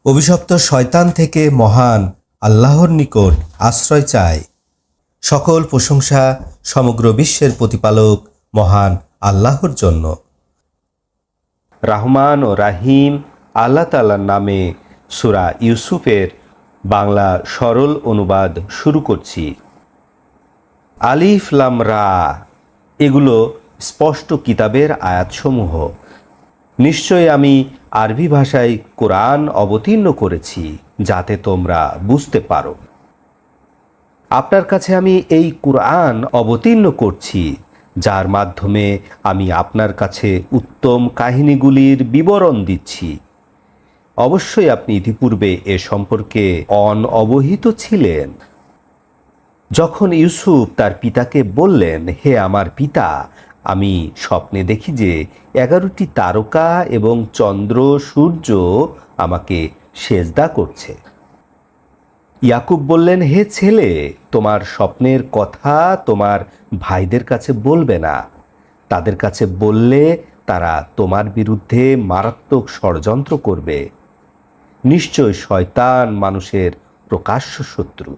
অভিশপ্ত শয়তান থেকে মহান আল্লাহর নিকট আশ্রয় চায়। সকল প্রশংসা সমগ্র বিশ্বের প্রতিপালক মহান আল্লাহর জন্য। রহমান ও রাহিম আল্লাহ তাআলার নামে সূরা ইউসুফের বাংলা সরল অনুবাদ শুরু করছি। আলিফ লাম রা, এগুলো স্পষ্ট কিতাবের আয়াতসমূহ। নিশ্চয় আমি আরবি ভাষায় কোরআন অবতীর্ণ করেছি যাতে তোমরা বুঝতে পারো। আপনার কাছে আমি এই কোরআন অবতীর্ণ করছি যার মাধ্যমে আমি আপনার কাছে উত্তম কাহিনীগুলির বিবরণ দিচ্ছি। অবশ্যই আপনি ইতিপূর্বে এ সম্পর্কে অনবহিত ছিলেন। যখন ইউসুফ তার পিতাকে বললেন, হে আমার পিতা, আমি স্বপ্নে দেখি যে 11টি তারকা এবং চন্দ্র সূর্য আমাকে সেজদা করছে। ইয়াকুব বললেন, হে ছেলে, তোমার স্বপ্নের কথা তোমার ভাইদের কাছে বলবে না। তাদের কাছে বললে তারা তোমার বিরুদ্ধে মারাত্মক ষড়যন্ত্র করবে। নিশ্চয় শয়তান মানুষের প্রকাশ্য শত্রু,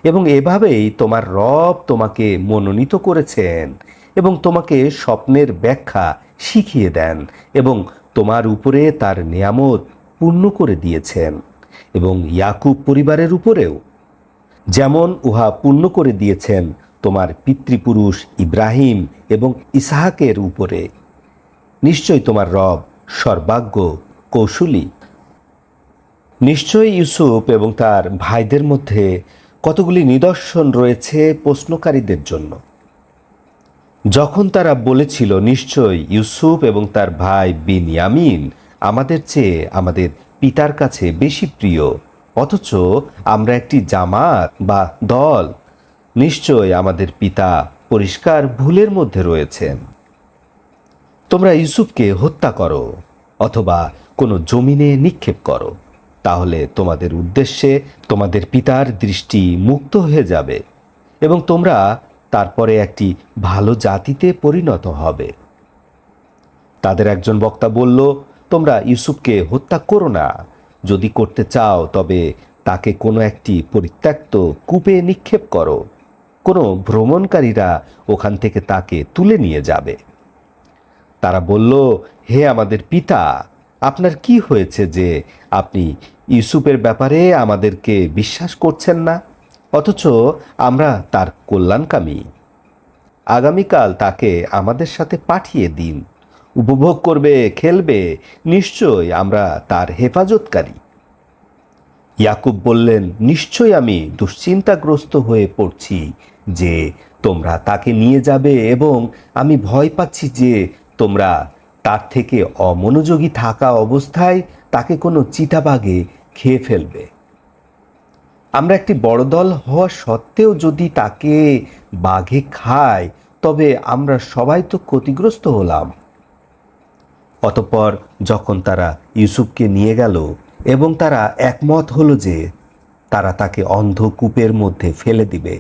এবং এভাবেই তোমার রব তোমাকে মনোনীত করেছেন এবং তোমাকে স্বপ্নের ব্যাখ্যা শিখিয়ে দেন এবং তোমার উপরে তার নিয়ামত পূর্ণ করে দিয়েছেন, এবং ইয়াকুব পরিবারের উপরেও, যেমন উহা পূর্ণ করে দিয়েছেন তোমার পিতৃপুরুষ ইব্রাহিম এবং ইসহাকের উপরে। নিশ্চয় তোমার রব সর্বাজ্ঞ কৌশলী। নিশ্চয়ই ইউসুফ এবং তার ভাইদের মধ্যে কতগুলি নিদর্শন রয়েছে প্রশ্নকারীদের জন্য। যখন তারা বলেছিল, নিশ্চয় ইউসুফ এবং তার ভাই বিনয়ামিন আমাদের চেয়ে আমাদের পিতার কাছে বেশি প্রিয়, অথচ আমরা একটি জামাত বা দল। নিশ্চয় আমাদের পিতা পরিষ্কার ভুলের মধ্যে রয়েছেন। তোমরা ইউসুফকে হত্যা করো অথবা কোনো জমিনে নিক্ষেপ করো, তাহলে তোমাদের উদ্দেশ্যে তোমাদের পিতার দৃষ্টি মুক্ত হয়ে যাবে এবং তোমরা তারপরে একটি ভালো জাতিতে পরিণত হবে। তাদের একজন বক্তা বলল, তোমরা ইউসুফকে হত্যা করো না। যদি করতে চাও তবে তাকে কোনো একটি পরিত্যক্ত কূপে নিক্ষেপ করো। কোনো ভ্রমণকারীরা ওখান থেকে তাকে তুলে নিয়ে যাবে। তারা বলল, হে আমাদের পিতা, আপনার কি হয়েছে যে আপনি ইউসুফের ব্যাপারে আমাদেরকে বিশ্বাস করছেন না, অথচ আমরা তার কল্যাণকামী। আগামীকাল তাকে আমাদের সাথে পাঠিয়ে দিন। উপভোগ করবে, খেলবে। নিশ্চয় আমরা তার হেফাজতকারী। ইয়াকুব বললেন, নিশ্চয় আমি দুশ্চিন্তাগ্রস্ত হয়ে পড়ছি যে তোমরা তাকে নিয়ে যাবে, এবং আমি ভয় পাচ্ছি যে তোমরা তার থেকে অমনোযোগী থাকা অবস্থায় তাকে কোনো চিতাবাঘে খেয়ে ফেলবে। আমরা একটি বড় দল হওয়া সত্ত্বেও যদি তাকে বাঘে খায় তবে আমরা সবাই তো ক্ষতিগ্রস্ত হলাম। অতঃপর যখন তারা ইউসুফকে নিয়ে গেল এবং তারা একমত হলো যে তারা তাকে অন্ধকূপের মধ্যে ফেলে দিবে,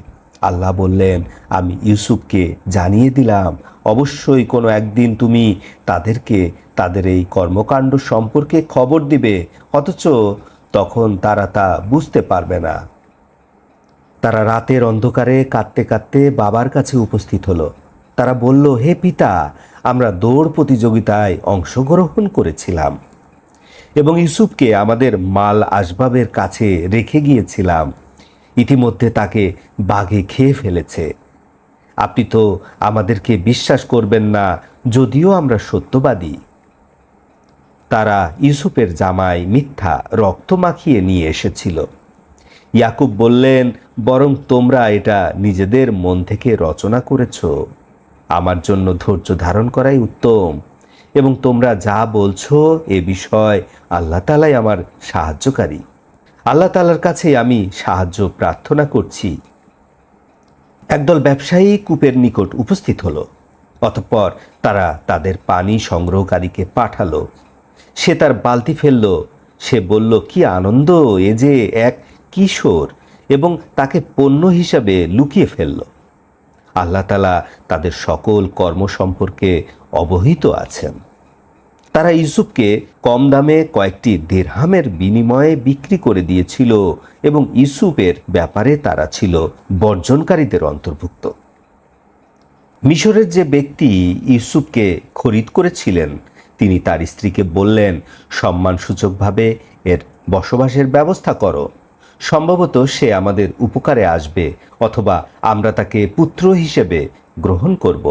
আল্লাহ বললেন, আমি ইউসুফকে জানিয়ে দিলাম, অবশ্যই কোনো একদিন তুমি তাদেরকে তাদের এই কর্মকাণ্ড সম্পর্কে খবর দিবে, অথচ তখন তারা তা বুঝতে পারবে না। তারা রাতের অন্ধকারে কাঁদতে কাঁদতে বাবার কাছে উপস্থিত হলো। তারা বলল, হে পিতা, আমরা দৌড় প্রতিযোগিতায় অংশগ্রহণ করেছিলাম এবং ইউসুফকে আমাদের মাল আসবাবের কাছে রেখে গিয়েছিলাম। ইতিমধ্যে তাকে বাঘে খেয়ে ফেলেছে। আপনি তো আমাদেরকে বিশ্বাস করবেন না, যদিও আমরা সত্যবাদী। তারা ইউসুফের জামায় মিথ্যা রক্ত মাখিয়ে নিয়ে এসেছিল। ইয়াকুব বললেন, বরং তোমরা এটা নিজেদের মন থেকে রচনা করেছ। আমার জন্য ধৈর্য ধারণ করাই উত্তম, এবং তোমরা যা বলছো এ বিষয় আল্লাহ তাআলাই আমার সাহায্যকারী। আল্লাহ তাআলার কাছে আমি সাহায্য প্রার্থনা করছি। একদল ব্যবসায়ী কূপের নিকট উপস্থিত হলো। অতঃপর তারা তাদের পানি সংগ্রহকারীকে পাঠালো। সে তার বালতি ফেলল। সে বলল, কি আনন্দ, এ যে এক কিশোর, এবং তাকে পণ্য হিসাবে লুকিয়ে ফেলল। আল্লাহ তাআলা তাদের সকল কর্ম সম্পর্কে অবহিত আছেন। তারা ইউসুফকে কম দামে কয়েকটি দিরহামের বিনিময়ে বিক্রি করে দিয়েছিল এবং ইউসুফের ব্যাপারে তারা ছিল বর্জনকারীদের অন্তর্ভুক্ত। মিশরের যে ব্যক্তি ইউসুফকে খরিদ করেছিলেন তিনি তার স্ত্রীকে বললেন, সম্মানসূচকভাবে এর বসবাসের ব্যবস্থা করো, সম্ভবত সে আমাদের উপকারে আসবে অথবা আমরা তাকে পুত্র হিসেবে গ্রহণ করব।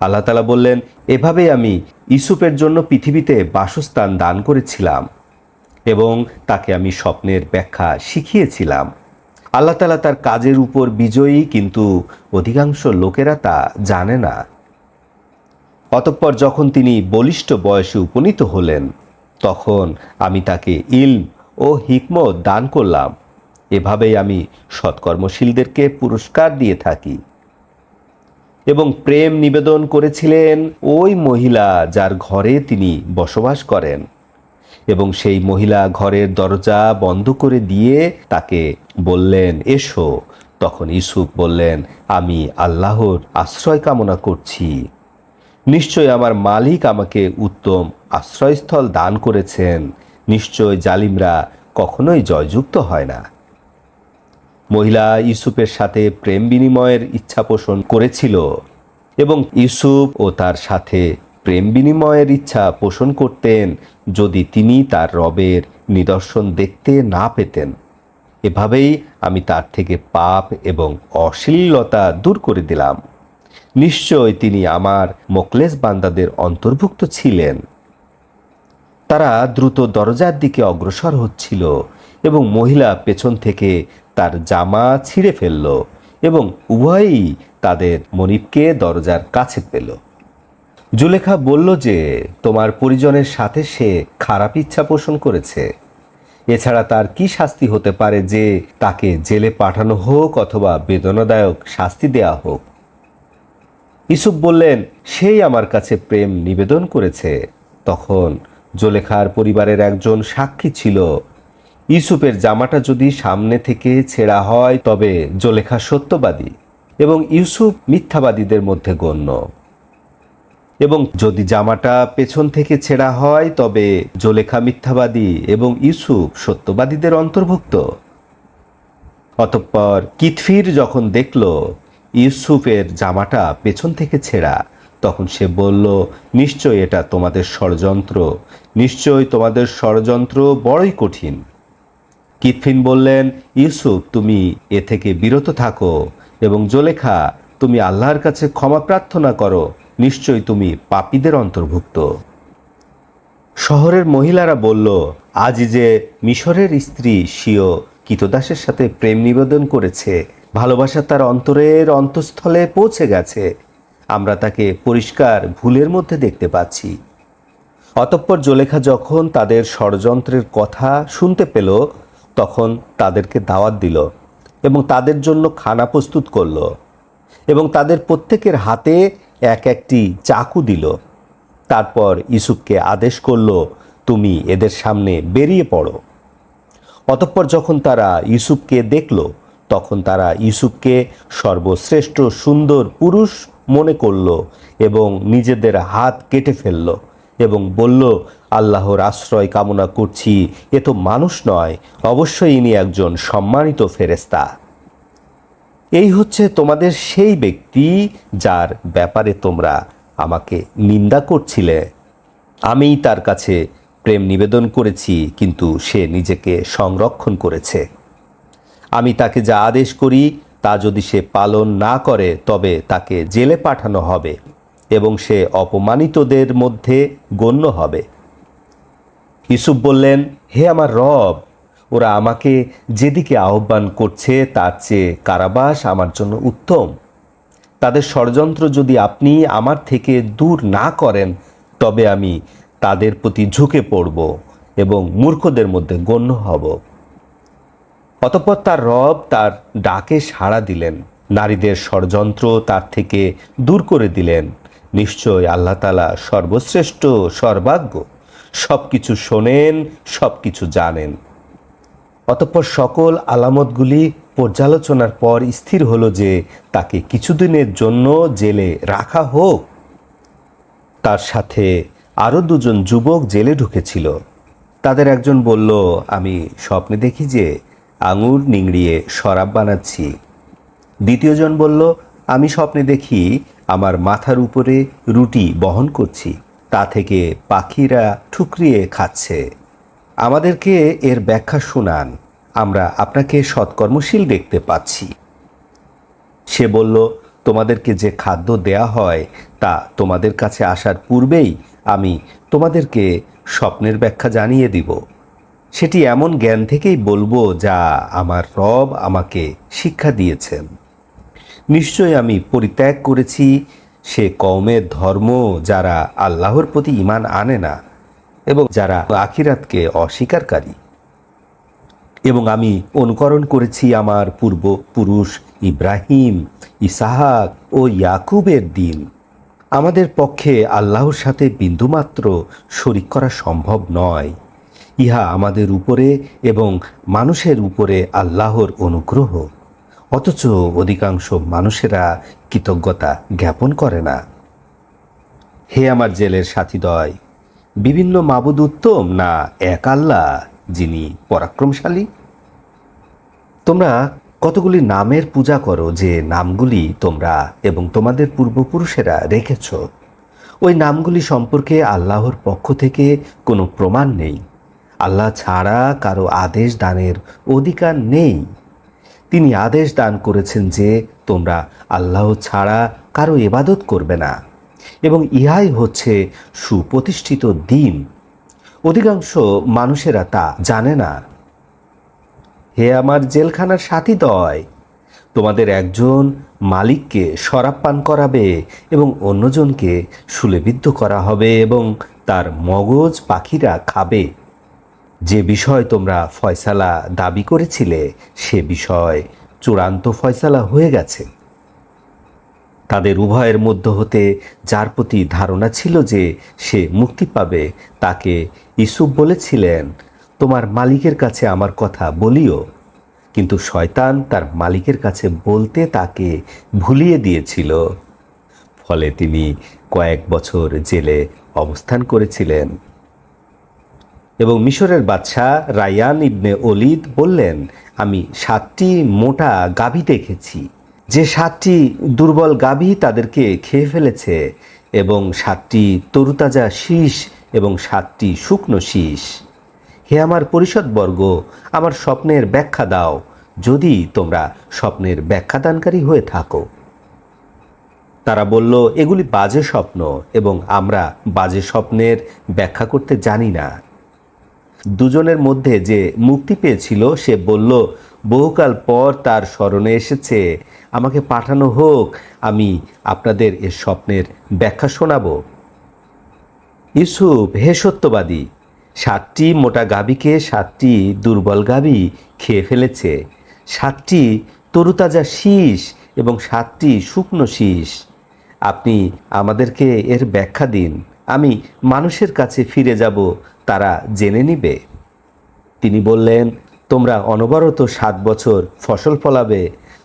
আল্লাহ তাআলা বললেন, এভাবে আমি ইউসুফের জন্য পৃথিবীতে বাসস্থান দান করেছিলাম এবং তাকে আমি স্বপ্নের ব্যাখ্যা শিখিয়েছিলাম। আল্লাহ তাআলা তার কাজের উপর বিজয়ী, কিন্তু অধিকাংশ লোকেরা তা জানে না। অতঃপর যখন তিনি বলিষ্ঠ বয়সে উপনীত হলেন তখন আমি তাকে ইলম ও হিকমত দান করলাম। এভাবেই আমি সৎকর্মশীলদেরকে পুরস্কার দিয়ে থাকি। এবং প্রেম নিবেদন করেছিলেন ওই মহিলা যার ঘরে তিনি বসবাস করেন, এবং সেই মহিলা ঘরের দরজা বন্ধ করে দিয়ে তাকে বললেন, এসো। তখন ইউসুফ বললেন, আমি আল্লাহর আশ্রয় কামনা করছি, নিশ্চয় আমার মালিক আমাকে উত্তম আশ্রয়স্থল দান করেছেন, নিশ্চয় জালিমরা কখনোই জয়যুক্ত হয় না। মহিলা ইউসুফের সাথে প্রেম বিনিময়ের ইচ্ছা পোষণ করেছিল এবং ইউসুফ ও তার সাথে প্রেম বিনিময়ের ইচ্ছা পোষণ করতেন যদি তিনি তার রবের নিদর্শন দেখতে না পেতেন। এভাবেই আমি তার থেকে পাপ এবং অশ্লীলতা দূর করে দিলাম। নিশ্চয় তিনি আমার মোখলেস বান্দাদের অন্তর্ভুক্ত ছিলেন। তারা দ্রুত দরজার দিকে অগ্রসর হচ্ছিল এবং মহিলা পেছন থেকে তার জামা ছিঁড়ে ফেলল এবং উভয়ই তাদের মনিবকে দরজার কাছে পেল। জুলেখা বলল যে, তোমার পরিজনের সাথে সে খারাপ ইচ্ছা পোষণ করেছে। এছাড়া তার কি শাস্তি হতে পারে যে তাকে জেলে পাঠানো হোক অথবা বেদনাদায়ক শাস্তি দেয়া হোক? ইউসুফ বললেন, সেই আমার কাছে প্রেম নিবেদন করেছে। তখন জুলেখার পরিবারের একজন সাক্ষী ছিল। ইউসুফের জামাটা যদি সামনে থেকে ছেঁড়া হয় তবে জুলেখা সত্যবাদী এবং ইউসুফ মিথ্যাবাদীদের মধ্যে গণ্য, এবং যদি জামাটা পেছন থেকে ছেঁড়া হয় তবে জুলেখা মিথ্যাবাদী এবং ইউসুফ সত্যবাদীদের অন্তর্ভুক্ত। অতঃপর কিতফির যখন দেখল ইউসুফের জামাটা পেছন থেকে ছেঁড়া, তখন সে বলল, নিশ্চয় এটা তোমাদের ষড়যন্ত্র, নিশ্চয় তোমাদের ষড়যন্ত্র বড়ই কঠিন। কিতফিন বললেন, ইউসুফ তুমি এ থেকে বিরত থাকো এবং জুলেখা তুমি আল্লাহর কাছে ক্ষমা প্রার্থনা করো, নিশ্চয় তুমি পাপীদের অন্তর্ভুক্ত। শহরের মহিলারা বলল, আজই যে মিশরের স্ত্রী স্বীয় কৃতদাসের সাথে প্রেম নিবেদন করেছে, ভালোবাসা তার অন্তরের অন্তঃস্থলে পৌঁছে গেছে, আমরা তাকে পরিষ্কার ভুলের মধ্যে দেখতে পাচ্ছি। অতঃপর জুলেখা যখন তাদের ষড়যন্ত্রের কথা শুনতে পেল তখন তাদেরকে দাওয়াত দিল এবং তাদের জন্য খানা প্রস্তুত করল এবং তাদের প্রত্যেকের হাতে এক একটি চাকু দিল। তারপর ইউসুফকে আদেশ করল, তুমি এদের সামনে বেরিয়ে পড়ো। অতঃপর যখন তারা ইউসুফকে দেখল তখন তারা ইউসুফকে সর্বশ্রেষ্ঠ সুন্দর পুরুষ মনে করল এবং নিজেদের হাত কেটে ফেলল এবং বলল, আল্লাহর আশ্রয় কামনা করছি, এ তো মানুষ নয়, অবশ্যই ইনি একজন সম্মানিত ফেরেশতা। এই হচ্ছে তোমাদের সেই ব্যক্তি যার ব্যাপারে তোমরা আমাকে নিন্দা করছিলে। আমিই তার কাছে প্রেম নিবেদন করেছি, কিন্তু সে নিজেকে সংরক্ষণ করেছে। আমি তাকে যা আদেশ করি তা যদি সে পালন না করে তবে তাকে জেলে পাঠানো হবে এবং সে অপমানিতদের মধ্যে গণ্য হবে। ইউসুফ বললেন, হে আমার রব, ওরা আমাকে যেদিকে আহ্বান করছে তার চেয়ে কারাবাস আমার জন্য উত্তম। তাদের ষড়যন্ত্র যদি আপনি আমার থেকে দূর না করেন তবে আমি তাদের প্রতি ঝুঁকে পড়ব এবং মূর্খদের মধ্যে গণ্য হব। অতঃপর তার রব তার ডাকে সাড়া দিলেন, নারীদের ষড়যন্ত্র তার থেকে দূর করে দিলেন। নিশ্চয় আল্লাহ তাআলা সর্বশ্রেষ্ঠ, সর্বাজ্ঞ, সব কিছু শোনেন, সব কিছু জানেন। অতঃপর সকল আলামতগুলি পর্যালোচনার পর স্থির হলো যে তাকে কিছুদিনের জন্য জেলে রাখা হোক। তার সাথে আরও দুজন যুবক জেলে ঢুকেছিল। তাদের একজন বলল, আমি স্বপ্নে দেখি যে আঙুর নিংড়িয়ে শরাব বানাচ্ছি। দ্বিতীয়জন বলল, আমি স্বপ্নে দেখি আমার মাথার উপরে রুটি বহন করছি, তা থেকে পাখিরা ঠুকরিয়ে খাচ্ছে। আমাদেরকে এর ব্যাখ্যা শুনান, আমরা আপনাকে সৎকর্মশীল দেখতে পাচ্ছি। সে বলল, তোমাদেরকে যে খাদ্য দেয়া হয় তা তোমাদের কাছে আসার পূর্বেই আমি তোমাদেরকে স্বপ্নের ব্যাখ্যা জানিয়ে দিব। সেটি এমন জ্ঞান থেকেই বলবো যা আমার রব আমাকে শিক্ষা দিয়েছেন। নিশ্চয় আমি পরিত্যাগ করেছি সে কওমের ধর্ম যারা আল্লাহর প্রতি ঈমান আনে না এবং যারা আখিরাতকে অস্বীকারী, এবং আমি অনুকরণ করেছি আমার পূর্বপুরুষ ইব্রাহিম, ইসহাক ও ইয়াকুবের দিন। আমাদের পক্ষে আল্লাহর সাথে বিন্দুমাত্র শরিক করা সম্ভব নয়। ইহা আমাদের উপরে এবং মানুষের উপরে আল্লাহর অনুগ্রহ, অথচ অধিকাংশ মানুষেরা কৃতজ্ঞতা জ্ঞাপন করে না। হে আমার জেলের সাথীদ্বয়, বিভিন্ন মাবুদ উত্তম না এক আল্লাহ যিনি পরাক্রমশালী? তোমরা কতগুলি নামের পূজা করো যে নামগুলি তোমরা এবং তোমাদের পূর্বপুরুষেরা রেখেছ। ওই নামগুলি সম্পর্কে আল্লাহর পক্ষ থেকে কোনো প্রমাণ নেই। আল্লাহ ছাড়া কারো আদেশ দানের অধিকার নেই। তিনি আদেশ দান করেছেন যে তোমরা আল্লাহ ছাড়া কারো ইবাদত করবে না, এবং ইহাই হচ্ছে সুপ্রতিষ্ঠিত দিন। অধিকাংশ মানুষেরা তা জানে না। হে আমার জেলখানার সাথীদ্বয়, তোমাদের একজন মালিককে শরাব পান করাবে এবং অন্যজনকে শুলেবিদ্ধ করা হবে এবং তার মগজ পাখিরা খাবে। যে বিষয় তোমরা ফয়সালা দাবি করেছিলে সে বিষয় চূড়ান্ত ফয়সালা হয়ে গেছে। তাদের উভয়ের মধ্য হতে যার প্রতি ধারণা ছিল যে সে মুক্তি পাবে, তাকে ইউসুফ বলেছিলেন, তোমার মালিকের কাছে আমার কথা বলিও। কিন্তু শয়তান তার মালিকের কাছে বলতে তাকে ভুলিয়ে দিয়েছিল। ফলে তিনি কয়েক বছর জেলে অবস্থান করেছিলেন। এবং মিশরের বাদশাহ রায়ান ইবনে ওলিদ বললেন, আমি 7টি মোটা গাভী দেখেছি, যে 7টি দুর্বল গাভী তাদেরকে খেয়ে ফেলেছে, এবং 7টি তরুতাজা শীষ এবং 7টি শুকনো শীষ। হে আমার পরিষদবর্গ, আমার স্বপ্নের ব্যাখ্যা দাও, যদি তোমরা স্বপ্নের ব্যাখ্যাদানকারী হয়ে থাকো। তারা বলল, এগুলি বাজে স্বপ্ন এবং আমরা বাজে স্বপ্নের ব্যাখ্যা করতে জানি না। দুজনের মধ্যে যে মুক্তি পেয়েছিল সে বলল, বহুকাল পর তার স্মরণে এসেছে, আমাকে পাঠানো হোক, আমি আপনাদের এ স্বপ্নের ব্যাখ্যা শোনাব। ইউসুফ, হে সত্যবাদী, 7টি মোটা গাভীকে 7টি দুর্বল গাভী খেয়ে ফেলেছে, 7টি তরুতাজা শীষ এবং 7টি শুকনো শীষ। আপনি আমাদেরকে এর ব্যাখ্যা দিন, আমি মানুষের কাছে ফিরে যাব, তারা জেনে নিবে। তিনি বললেন, তোমরা অনবরত 7 বছর ফসল ফলাবে,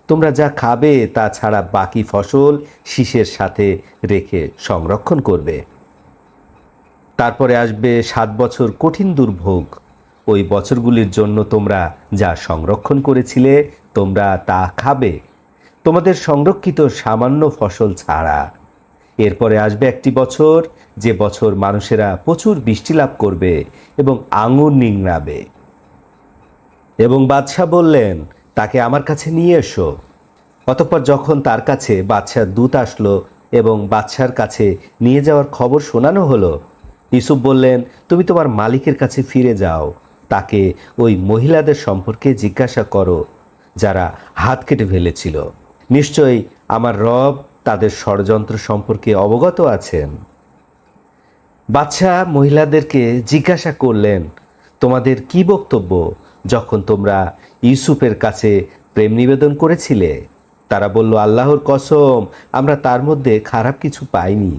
তোমরা যা খাবে তা ছাড়া বাকি ফসল শীষের সাথে রেখে সংরক্ষণ করবে। তারপরে আসবে 7 বছর কঠিন দুর্ভোগ। ওই বছরগুলির জন্য তোমরা যা সংরক্ষণ করেছিলে তোমরা তা খাবে, তোমাদের সংরক্ষিত সামান্য ফসল ছাড়া। এরপরে আসবে একটি বছর, যে বছর মানুষেরা প্রচুর বৃষ্টি লাভ করবে এবং আঙুর নিংড়াবে। এবং বাদশাহ বললেন, তাকে আমার কাছে নিয়ে এসো। অতঃপর যখন তার কাছে বাদশার দূত আসলো এবং বাদশার কাছে নিয়ে যাওয়ার খবর শোনানো হলো, ইউসুফ বললেন, তুমি তোমার মালিকের কাছে ফিরে যাও, তাকে ওই মহিলাদের সম্পর্কে জিজ্ঞাসা করো যারা হাত কেটে ফেলেছিল। নিশ্চয়ই আমার রব তাদের ষড়যন্ত্র সম্পর্কে অবগত আছেন। বাদশাহ মহিলাদেরকে জিজ্ঞাসা করলেন, তোমাদের কি বক্তব্য যখন তোমরা ইউসুফের কাছে প্রেম নিবেদন করেছিলে? তারা বলল, আল্লাহর কসম, আমরা তার মধ্যে খারাপ কিছু পাইনি।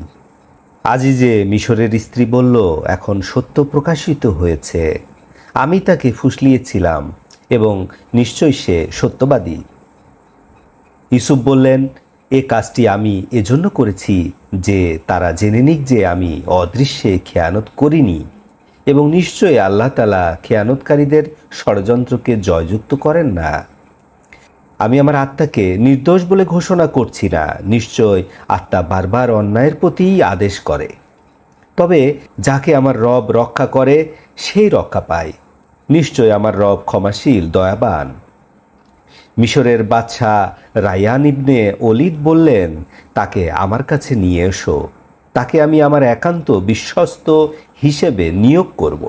আজিজে মিশরের স্ত্রী বলল, এখন সত্য প্রকাশিত হয়েছে, আমি তাকে ফুসলিয়েছিলাম এবং নিশ্চয়ই সে সত্যবাদী। ইউসুফ বললেন, এ কাজটি আমি এজন্য করেছি যে তারা জেনে নিক যে আমি অদৃশ্যে খেয়ানত করিনি, এবং নিশ্চয়ই আল্লাহ তাআলা খেয়ানতকারীদের ষড়যন্ত্রকে জয়যুক্ত করেন না। আমি আমার আত্মাকে নির্দোষ বলে ঘোষণা করছি না, নিশ্চয় আত্মা বারবার অন্যায়ের প্রতিই আদেশ করে। তবে যাকে আমার রব রক্ষা করে সেই রক্ষা পায়। নিশ্চয় আমার রব ক্ষমাশীল, দয়াবান। মিশরের বাদশাহ রায়ান ইবনে ওলিদ বললেন, তাকে আমার কাছে নিয়ে এসো, তাকে আমি আমার একান্ত বিশ্বস্ত হিসেবে নিয়োগ করব।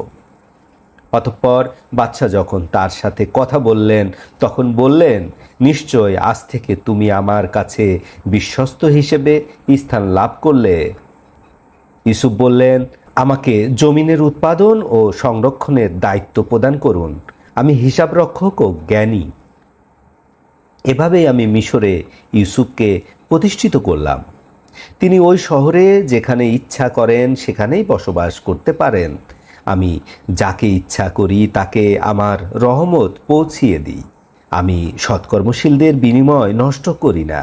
অতঃপর বাদশাহ যখন তার সাথে কথা বললেন, তখন বললেন, নিশ্চয় আজ থেকে তুমি আমার কাছে বিশ্বস্ত হিসেবে স্থান লাভ করলে। ইউসুফ বললেন, আমাকে জমিনের উৎপাদন ও সংরক্ষণের দায়িত্ব প্রদান করুন, আমি হিসাব রক্ষক ও জ্ঞানী। এভাবেই আমি মিশরে ইউসুফকে প্রতিষ্ঠিত করলাম। তিনি ওই শহরে যেখানে ইচ্ছা করেন সেখানেই বসবাস করতে পারেন। আমি যাকে ইচ্ছা করি তাকে আমার রহমত পৌঁছিয়ে দিই। আমি সৎকর্মশীলদের বিনিময় নষ্ট করি না।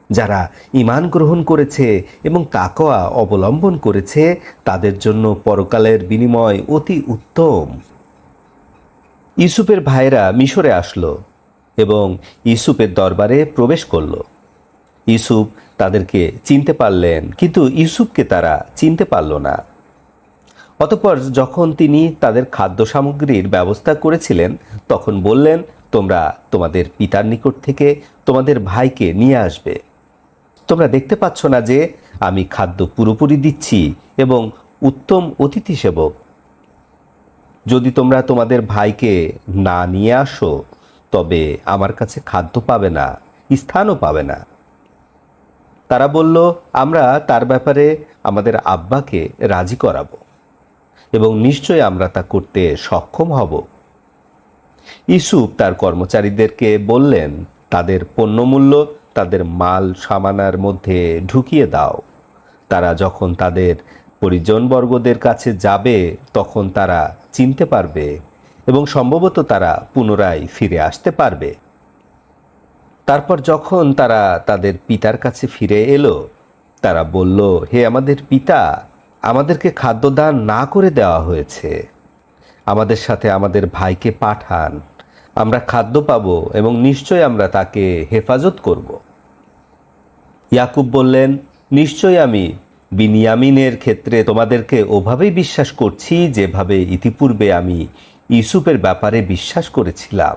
যারা ঈমান গ্রহণ করেছে এবং তাকওয়া অবলম্বন করেছে তাদের জন্য পরকালের বিনিময় অতি উত্তম। ইউসুফের ভাইরা মিশরে আসলো এবং ইউসুফের দরবারে প্রবেশ করল। ইউসুফ তাদেরকে চিনতে পারলেন, কিন্তু ইউসুফকে তারা চিনতে পারল না। অতঃপর যখন তিনি তাদের খাদ্য সামগ্রীর ব্যবস্থা করেছিলেন, তখন বললেন, তোমরা তোমাদের পিতার নিকট থেকে তোমাদের ভাইকে নিয়ে আসবে। তোমরা দেখতে পাচ্ছ না যে আমি খাদ্য পুরোপুরি দিচ্ছি এবং উত্তম অতিথি সেবক। যদি তোমরা তোমাদের ভাইকে না নিয়ে আসো তবে আমার কাছে খাদ্য পাবে না, স্থানও পাবে না। তারা বলল, আমরা তার ব্যাপারে আমাদের আব্বাকে রাজি করাবো এবং নিশ্চয় আমরা তা করতে সক্ষম হব। ইউসুফ তার কর্মচারীদেরকে বললেন, তাদের পণ্যমূল্য তাদের মাল সামানার মধ্যে ঢুকিয়ে দাও। তারা যখন তাদের পরিজনবর্গদের কাছে যাবে তখন তারা চিনতে পারবে এবং সম্ভবত তারা পুনরায় ফিরে আসতে পারবে। তারপর যখন তারা তাদের পিতার কাছে ফিরে এলো, তারা বলল, হে আমাদের পিতা, আমাদেরকে খাদ্যদান না করে দেওয়া হয়েছে। আমাদের সাথে আমাদের ভাইকে পাঠান, আমরা খাদ্য পাবো এবং নিশ্চয় আমরা তাকে হেফাজত করব। ইয়াকুব বললেন, নিশ্চয় আমি বিনিয়ামিনের ক্ষেত্রে তোমাদেরকে ওভাবেই বিশ্বাস করছি যেভাবে ইতিপূর্বে আমি ইউসুফের ব্যাপারে বিশ্বাস করেছিলাম।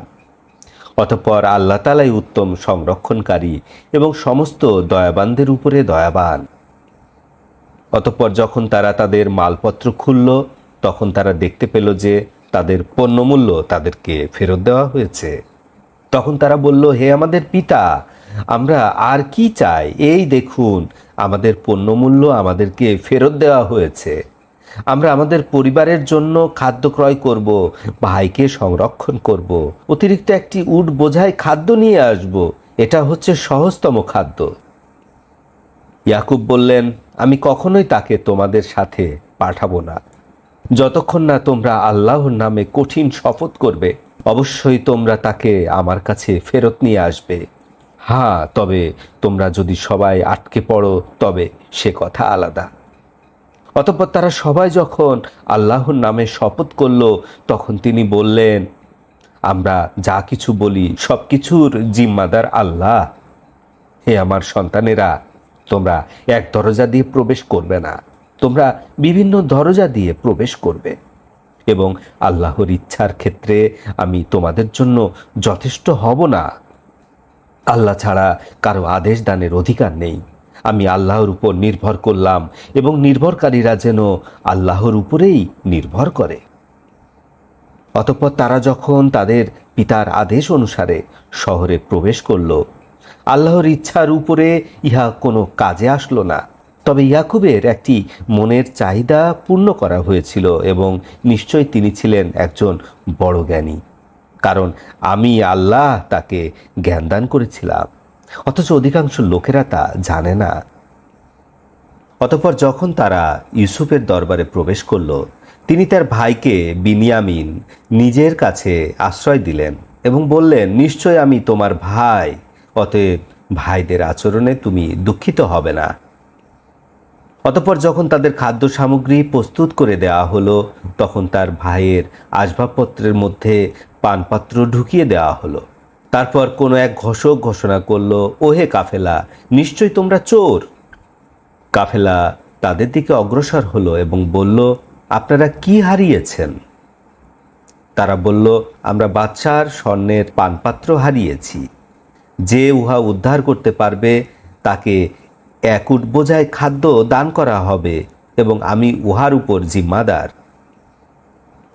অতঃপর আল্লাহ তাআলাই উত্তম সংরক্ষণকারী এবং সমস্ত দয়াবানদের উপরে দয়াবান। অতঃপর যখন তারা তাদের মালপত্র খুলল, তখন তারা দেখতে পেল যে তাদের পণ্যমূল্য তাদেরকে ফেরত দেওয়া হয়েছে। তখন তারা বলল, হে আমাদের পিতা, আমরা আর কি চাই? এই দেখুন, আমাদের পণ্যমূল্য আমাদেরকে ফেরত দেওয়া হয়েছে। আমরা আমাদের পরিবারের জন্য খাদ্য ক্রয় করব, ভাইকে সংরক্ষণ করব, অতিরিক্ত একটি উট বোঝাই খাদ্য নিয়ে আসব। এটা হচ্ছে সহজতম খাদ্য। ইয়াকুব বললেন, আমি কখনোই তাকে তোমাদের সাথে পাঠাবো না, যতক্ষণ না তোমরা আল্লাহর নামে কঠিন শপথ করবে। অবশ্যই তোমরা তাকে আমার কাছে ফেরত নিয়ে আসবে। হ্যাঁ, তবে তোমরা যদি সবাই আটকে পড়ো তবে সে কথা আলাদা। অতঃপর তারা সবাই যখন আল্লাহর নামে শপথ করল, তখন তিনি বললেন, আমরা যা কিছু বলি সব কিছুর জিম্মাদার আল্লাহ। হে আমার সন্তানেরা, তোমরা এক দরজা দিয়ে প্রবেশ করবে না, তোমরা বিভিন্ন দরজা দিয়ে প্রবেশ করবে এবং আল্লাহর ইচ্ছার ক্ষেত্রে আমি তোমাদের জন্য যথেষ্ট হব না। আল্লাহ ছাড়া কারো আদেশ দানের অধিকার নেই। আমি আল্লাহর উপর নির্ভর করলাম এবং নির্ভরকারীরা যেন আল্লাহর উপরেই নির্ভর করে। অতঃপর তারা যখন তাদের পিতার আদেশ অনুসারে শহরে প্রবেশ করল, আল্লাহর ইচ্ছার উপরে ইহা কোনো কাজে আসলো না। তবে ইয়াকুবের একটি মনের চাহিদা পূর্ণ করা হয়েছিল এবং নিশ্চয় তিনি ছিলেন একজন বড় জ্ঞানী, কারণ আমি আল্লাহ তাকে জ্ঞান দান করেছিলাম, অথচ অধিকাংশ লোকেরা তা জানে না। অতঃপর যখন তারা ইউসুফের দরবারে প্রবেশ করল, তিনি তার ভাইকে বিনিয়ামিন নিজের কাছে আশ্রয় দিলেন এবং বললেন, নিশ্চয় আমি তোমার ভাই, অতএব ভাইদের আচরণে তুমি দুঃখিত হবে না। অতঃপর যখন তাদের খাদ্য সামগ্রী প্রস্তুত করে দেওয়া হলো, তখন তার ভাইয়ের আসবাবপত্রের মধ্যে পানপাত্র ঢুকিয়ে দেওয়া হলো। তারপর কোনো এক ঘোষক ঘোষণা করল, ওহে কাফেলা, নিশ্চয়ই তোমরা চোর। কাফেলা তাদের দিকে অগ্রসর হলো এবং বলল, আপনারা কি হারিয়েছেন? তারা বলল, আমরা বাদশার স্বর্ণের পানপাত্র হারিয়েছি। যে উহা উদ্ধার করতে পারবে তাকে এক উট বোঝায় খাদ্য দান করা হবে এবং আমি উহার উপর জিম্মাদার।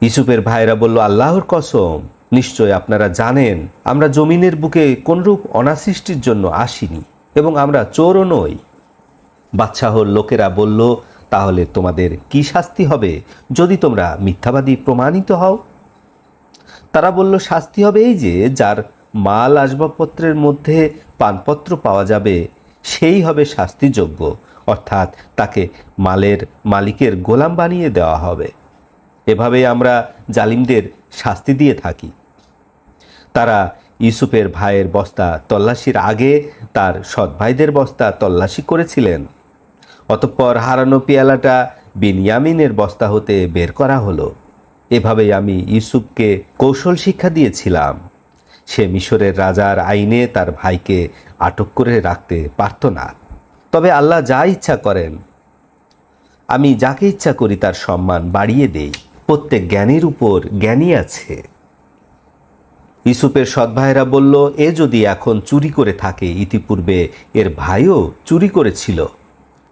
ইউসুফের ভাইরা বলল, আল্লাহর কসম, নিশ্চয় আপনারা জানেন আমরা জমিনের বুকে কোনরূপ অনাসৃষ্টির জন্য আসিনি এবং আমরা চোরও নই। বাদশাহর লোকেরা বলল, তাহলে তোমাদের কি শাস্তি হবে যদি তোমরা মিথ্যাবাদী প্রমাণিত হও? তারা বলল, শাস্তি হবে এই যে, যার মাল আসবাবপত্রের মধ্যে পানপত্র পাওয়া যাবে সেই হবে শাস্তিযোগ্য, অর্থাৎ তাকে মালের মালিকের গোলাম বানিয়ে দেওয়া হবে। এভাবেই আমরা জালিমদের শাস্তি দিয়ে থাকি। তারা ইউসুফের ভাইয়ের বস্তা তল্লাশির আগে তার সৎ ভাইদের বস্তা তল্লাশি করেছিলেন। অতঃপর হারানো পেয়ালাটা বিনয়ামিনের বস্তা হতে বের করা হলো। এভাবেই আমি ইউসুফকে কৌশল শিক্ষা দিয়েছিলাম। সে মিশরের রাজার আইনে তার ভাইকে আটক করে রাখতে পারত না। তবে আল্লাহ যা ইচ্ছা করেন, আমি যাকে ইচ্ছা করি তার সম্মান বাড়িয়ে দেই। প্রত্যেক জ্ঞানীর উপর জ্ঞানী আছে। ইউসুফের সৎ ভাইরা বলল, এ যদি এখন চুরি করে থাকে, ইতিপূর্বে এর ভাইও চুরি করেছিল।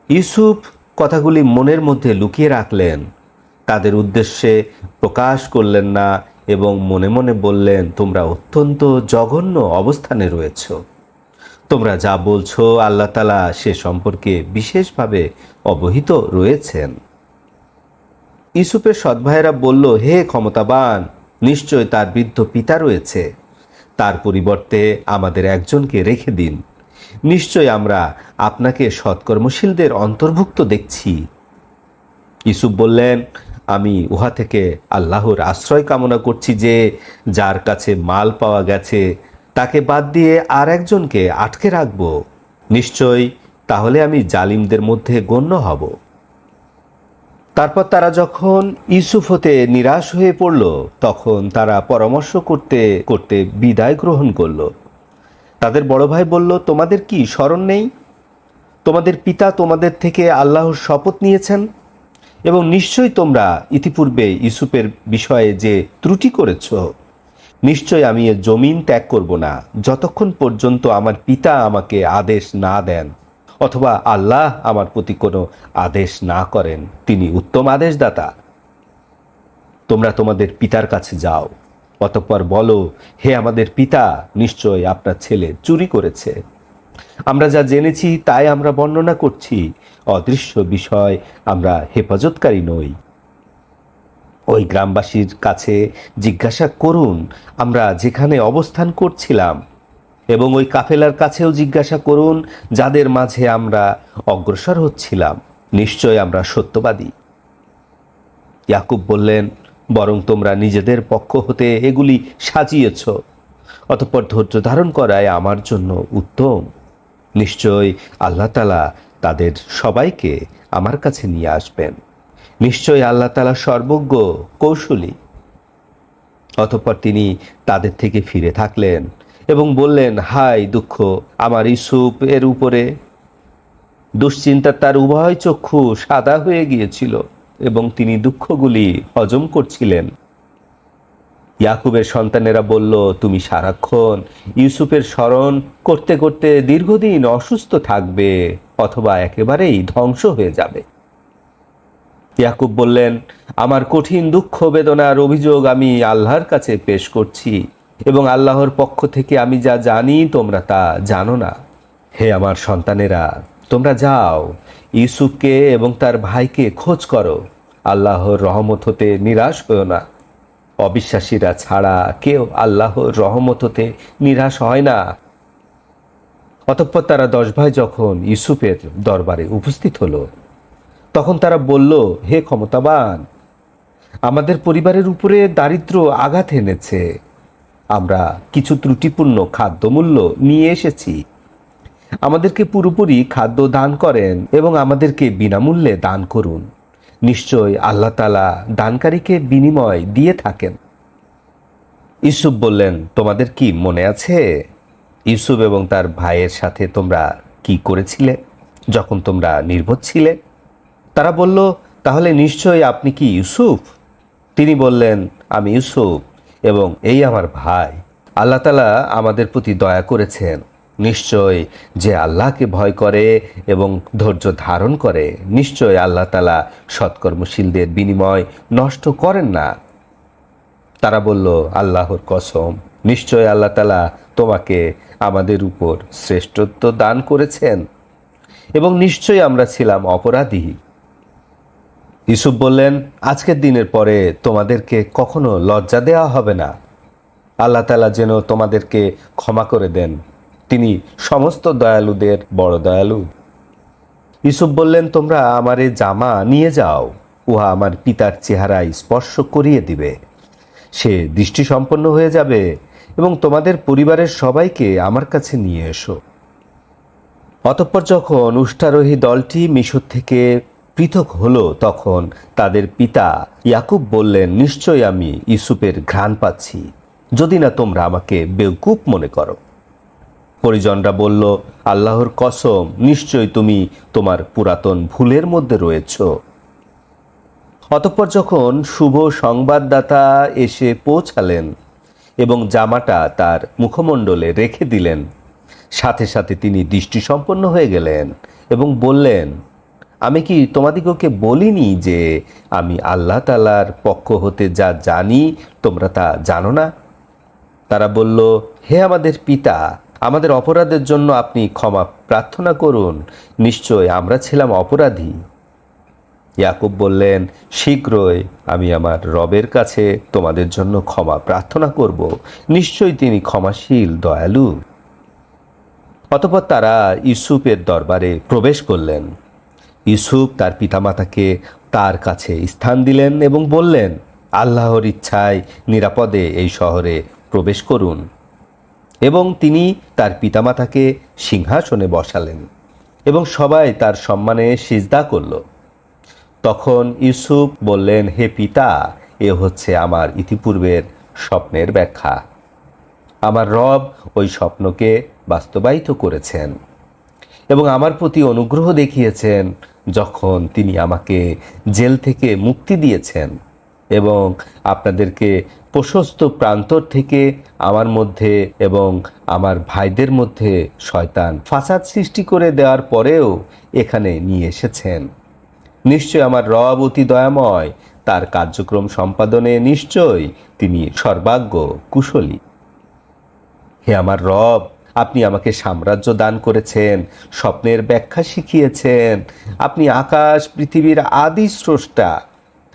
ইউসুফ কথাগুলি মনের মধ্যে লুকিয়ে রাখলেন, তাদের উদ্দেশ্যে প্রকাশ করলেন না এবং মনে মনে বললেন, তোমরা অত্যন্ত জঘন্য অবস্থানে রয়েছ। তোমরা যা বলছো আল্লাহ তাআলা সে সম্পর্কে বিশেষভাবে অবহিত রয়েছেন। ইউসুফের সৎ ভাইয়েরা বলল, হে ক্ষমতাবান, নিশ্চয় তার বৃদ্ধ পিতা রয়েছে, তার পরিবর্তে আমাদের একজনকে রেখে দিন। নিশ্চয় আমরা আপনাকে সৎকর্মশীলদের অন্তর্ভুক্ত দেখছি। ইউসুফ বললেন, আমি উহা থেকে আল্লাহর আশ্রয় কামনা করছি যে যার কাছে মাল পাওয়া গেছে তাকে বাদ দিয়ে আর একজনকে আটকে রাখব। নিশ্চয় তাহলে আমি জালিমদের মধ্যে গণ্য হব। তারপর তারা যখন ইউসুফ হতে নিরাশ হয়ে পড়ল, তখন তারা পরামর্শ করতে করতে বিদায় গ্রহণ করল। তাদের বড় ভাই বলল, তোমাদের কি স্মরণ নেই? তোমাদের পিতা তোমাদের থেকে আল্লাহর শপথ নিয়েছেন এবং নিশ্চয়ই তোমরা ইতিপূর্বে ইউসুফের বিষয়ে যে ত্রুটি করেছ। নিশ্চয় আমি এ জমিন ত্যাগ করব না যতক্ষণ পর্যন্ত আমার পিতা আমাকে আদেশ না দেন অথবা আল্লাহ আমার প্রতি কোনো আদেশ না করেন। তিনি উত্তম আদেশদাতা। তোমরা তোমাদের পিতার কাছে যাও, অতঃপর বলো, হে আমাদের পিতা, নিশ্চয় আপনার ছেলে চুরি করেছে। আমরা যা জেনেছি তাই আমরা বর্ণনা করছি, অদৃশ্য বিষয় আমরা হেফাজতকারী নই। ওই গ্রামবাসীর কাছে জিজ্ঞাসা করুন আমরা যেখানে অবস্থান করছিলাম, এবং ওই কাফেলার কাছেও জিজ্ঞাসা করুন যাদের মাঝে আমরা অগ্রসর হচ্ছিলাম, নিশ্চয় আমরা সত্যবাদী। ইয়াকুব বললেন, বরং তোমরা নিজেদের পক্ষ হতে এগুলি সাজিয়েছ, অতঃপর ধৈর্য ধারণ করায় আমার জন্য উত্তম। নিশ্চয় আল্লাহ তাআলা তাদের সবাইকে আমার কাছে নিয়ে আসবেন। নিশ্চয় আল্লাহ তাআলা সর্বজ্ঞ, কৌশলী। অতঃপর তিনি তাদের থেকে ফিরে থাকলেন এবং বললেন, হায় দুঃখ আমার ইউসুফ এর উপরে। দুশ্চিন্তা তার উভয় চক্ষু সাদা হয়ে গিয়েছিল এবং তিনি দুঃখগুলি হজম করছিলেন। ইয়াকুবের সন্তানেরা বলল, তুমি সারাক্ষণ ইউসুফের স্মরণ করতে করতে দীর্ঘদিন অসুস্থ থাকবে অথবা একেবারেই ধ্বংস হয়ে যাবে। ইয়াকুব বললেন, আমার কঠিন দুঃখ বেদনার অভিযোগ আমি আল্লাহর কাছে পেশ করছি এবং আল্লাহর পক্ষ থেকে আমি যা জানি তোমরা তা জানো না। হে আমার সন্তানেরা, তোমরা যাও, ইউসুফকে এবং তার ভাইকে খোঁজ করো। আল্লাহর রহমত হতে নিরাশ হও না। অবিশ্বাসীরা ছাড়া কেউ আল্লাহর রহমত হতে নিরাশ হয় না। অতঃপর তারা 10 ভাই যখন ইউসুফের দরবারে উপস্থিত হলো, তখন তারা বলল, হে ক্ষমতাবান, আমাদের পরিবারের উপরে দারিদ্র্য আঘাত এনেছে। আমরা কিছু ত্রুটিপূর্ণ খাদ্যমূল্য নিয়ে এসেছি। আমাদেরকে পুরোপুরি খাদ্য দান করেন এবং আমাদেরকে বিনামূল্যে দান করুন। নিশ্চয় আল্লাহ তাআলা দানকারীকে বিনিময় দিয়ে থাকেন। ইউসুফ বললেন, তোমাদের কি মনে আছে ইউসুফ এবং তার ভাইয়ের সাথে তোমরা কি করেছিলে যখন তোমরা নির্বোধ ছিলে? তারা বলল, তাহলে নিশ্চয়ই আপনি কি ইউসুফ? তিনি বললেন, আমি ইউসুফ এবং এই আমার ভাই। আল্লাহ তাআলা আমাদের প্রতি দয়া করেছেন। নিশ্চয় যে আল্লাহকে ভয় করে এবং ধৈর্য ধারণ করে, নিশ্চয় আল্লাহ তাআলা সৎকর্মশীলদের বিনিময় নষ্ট করেন না। তারা বলল, আল্লাহর কসম, নিশ্চয় আল্লাহ তাআলা তোমাকে আমাদের উপর শ্রেষ্ঠত্ব দান করেছেন এবং নিশ্চয়ই আমরা ছিলাম অপরাধী। ইউসুফ বললেন, আজকের দিনের পরে তোমাদেরকে কখনো লজ্জা দেওয়া হবে না। আল্লাহ তাআলা যেন তোমাদেরকে ক্ষমা করে দেন। তিনি সমস্ত দয়ালুদের বড় দয়ালু। ইউসুফ বললেন, তোমরা আমার এই জামা নিয়ে যাও, উহা আমার পিতার চেহারায় স্পর্শ করিয়ে দিবে। সে দৃষ্টিসম্পন্ন হয়ে যাবে এবং তোমাদের পরিবারের সবাইকে আমার কাছে নিয়ে এসো। অতঃপর যখন উষ্ট্রারোহী দলটি মিশর থেকে পৃথক হলো, তখন তাদের পিতা ইয়াকুব বললেন, নিশ্চয় আমি ইউসুফের ঘ্রাণ পাচ্ছি, যদি না তোমরা আমাকে বেওকুফ মনে করো। পরিজনরা বলল, আল্লাহর কসম, নিশ্চয় তুমি তোমার পুরাতন ভুলের মধ্যে রয়েছ। অতঃপর যখন শুভ সংবাদদাতা এসে পৌঁছালেন এবং জামাটা তার মুখমণ্ডলে রেখে দিলেন, সাথে সাথে তিনি দৃষ্টিসম্পন্ন হয়ে গেলেন এবং বললেন, আমি কি তোমাদিগকে বলিনি যে আমি আল্লাহ তাআলার পক্ষ হতে যা জানি তোমরা তা জানো না? তারা বলল, হে আমাদের পিতা, আমাদের অপরাধের জন্য আপনি ক্ষমা প্রার্থনা করুন, নিশ্চয় আমরা ছিলাম অপরাধী। ইয়াকুব বললেন, শীঘ্রই আমি আমার রবের কাছে তোমাদের জন্য ক্ষমা প্রার্থনা করব, নিশ্চয়ই তিনি ক্ষমাশীল দয়ালু। অতঃপর তারা ইউসুফের দরবারে প্রবেশ করলেন। ইউসুফ তার পিতামাতাকে তার কাছে স্থান দিলেন এবং বললেন, আল্লাহর ইচ্ছায় নিরাপদে এই শহরে প্রবেশ করুন। এবং তিনি তার পিতামাতাকে সিংহাসনে বসালেন এবং সবাই তার সম্মানে সিজদা করল। তখন ইউসুফ বললেন, হে পিতা, এ হচ্ছে আমার ইতিপূর্বের স্বপ্নের ব্যাখ্যা। আমার রব ওই স্বপ্নকে বাস্তবায়িত করেছেন এবং আমার প্রতি অনুগ্রহ দেখিয়েছেন যখন তিনি আমাকে জেল থেকে মুক্তি দিয়েছেন এবং আপনাদেরকে প্রশস্ত প্রান্তর থেকে আমার মধ্যে এবং আমার ভাইদের মধ্যে শয়তান ফাসাদ সৃষ্টি করে দেওয়ার পরেও এখানে নিয়ে এসেছেন। নিশ্চয় আমার রব অতি দয়াময়, তার কার্যক্রম সম্পাদনে নিশ্চয় তিনি সর্বাজ্ঞ কুশলী। হে আমার রব, আপনি আমাকে সাম্রাজ্য দান করেছেন, স্বপ্নের ব্যাখ্যা শিখিয়েছেন। আপনি আকাশ পৃথিবীর আদি স্রষ্টা।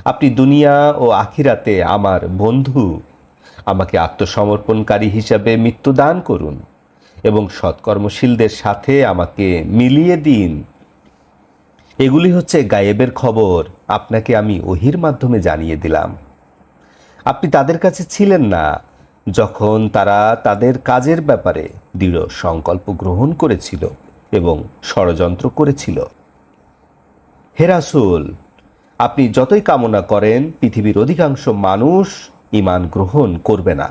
আপনি দুনিয়া ও আখিরাতে আমার বন্ধু। আমাকে আত্মসমর্পণকারী হিসাবে মৃত্যু দান করুন এবং সৎকর্মশীলদের সাথে আমাকে মিলিয়ে দিন। এগুলি হচ্ছে গায়েবের খবর, আপনাকে আমি ওহির মাধ্যমে জানিয়ে দিলাম। আপনি তাদের কাছে ছিলেন না যখন তারা তাদের কাজের ব্যাপারে দৃঢ় সংকল্প গ্রহণ করেছিল এবং ষড়যন্ত্র করেছিল। হে রাসূল, আপনি যতই কামনা করেন, পৃথিবীর অধিকাংশ মানুষ ঈমান গ্রহণ করবে না।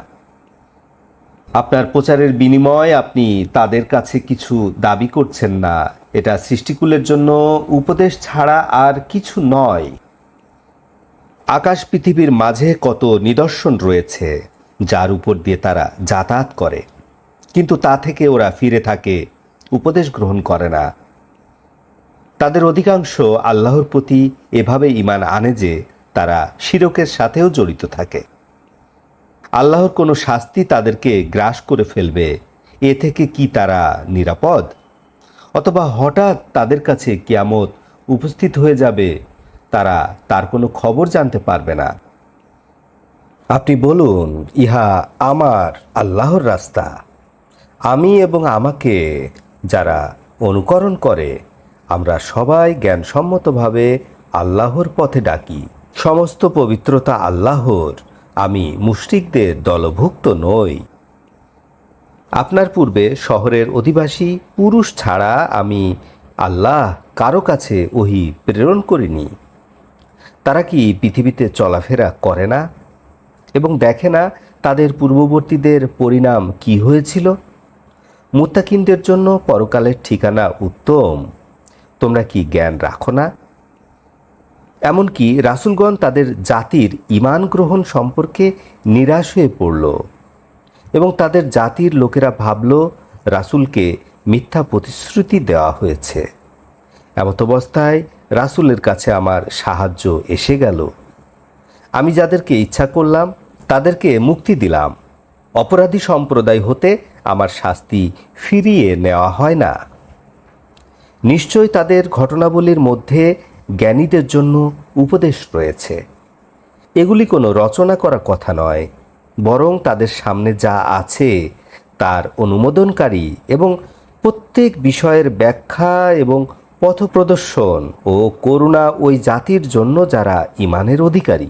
আপনার প্রচারের বিনিময়ে আপনি তাদের কাছে কিছু দাবি করছেন না। এটা সৃষ্টিকুলের জন্য উপদেশ ছাড়া আর কিছু নয়। আকাশ পৃথিবীর মাঝে কত নিদর্শন রয়েছে যার উপর দিয়ে তারা যাতায়াত করে, কিন্তু তা থেকে ওরা ফিরে থাকে, উপদেশ গ্রহণ করে না। তাদের অধিকাংশ আল্লাহর প্রতি এভাবে ঈমান আনে যে তারা শিরকের সাথেও জড়িত থাকে। আল্লাহর কোনো শাস্তি তাদেরকে গ্রাস করে ফেলবে, এ থেকে কি তারা নিরাপদ? অথবা হঠাৎ তাদের কাছে কিয়ামত উপস্থিত হয়ে যাবে, তারা তার কোনো খবর জানতে পারবে না। আপনি বলুন, ইহা আমার আল্লাহর রাস্তা, আমি এবং আমাকে যারা অনুকরণ করে আমরা সবাই জ্ঞানসম্মতভাবে আল্লাহর পথে ডাকি। সমস্ত পবিত্রতা আল্লাহর, আমি মুশরিকদের দলভুক্ত নই। আপনার পূর্বে শহরের অধিবাসী পুরুষ ছাড়া আমি আল্লাহ কারো কাছে ওহী প্রেরণ করিনি। তারা কি পৃথিবীতে চলাফেরা করে না এবং দেখে না তাদের পূর্ববর্তীদের পরিণাম কি হয়েছিল? মুত্তাকিনদের জন্য পরকালের ঠিকানা উত্তম। তোমরা কি জ্ঞান রাখো না? এমনকি রাসূলগণ তাদের জাতির ঈমান গ্রহণ সম্পর্কে নিরাশ হয়ে পড়ল এবং তাদের জাতির লোকেরা ভাবল রাসূলকে মিথ্যা প্রতিশ্রুতি দেওয়া হয়েছে। এমত অবস্থায় রাসূলের কাছে আমার সাহায্য এসে গেল। আমি যাদেরকে ইচ্ছা করলাম তাদেরকে মুক্তি দিলাম। অপরাধী সম্প্রদায় হতে আমার শাস্তি ফিরিয়ে নেওয়া হয় না। নিশ্চয় তাদের ঘটনাবলীর মধ্যে জ্ঞানীদের জন্য উপদেশ রয়েছে। এগুলি কোনো রচনা করা কথা নয়, বরং তাদের সামনে যা আছে তার অনুমোদনকারী এবং প্রত্যেক বিষয়ের ব্যাখ্যা এবং পথপ্রদর্শন ও করুণা ওই জাতির জন্য যারা ঈমানের অধিকারী।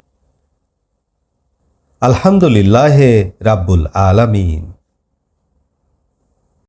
আলহামদুলিল্লাহ রাব্বুল আলামিন।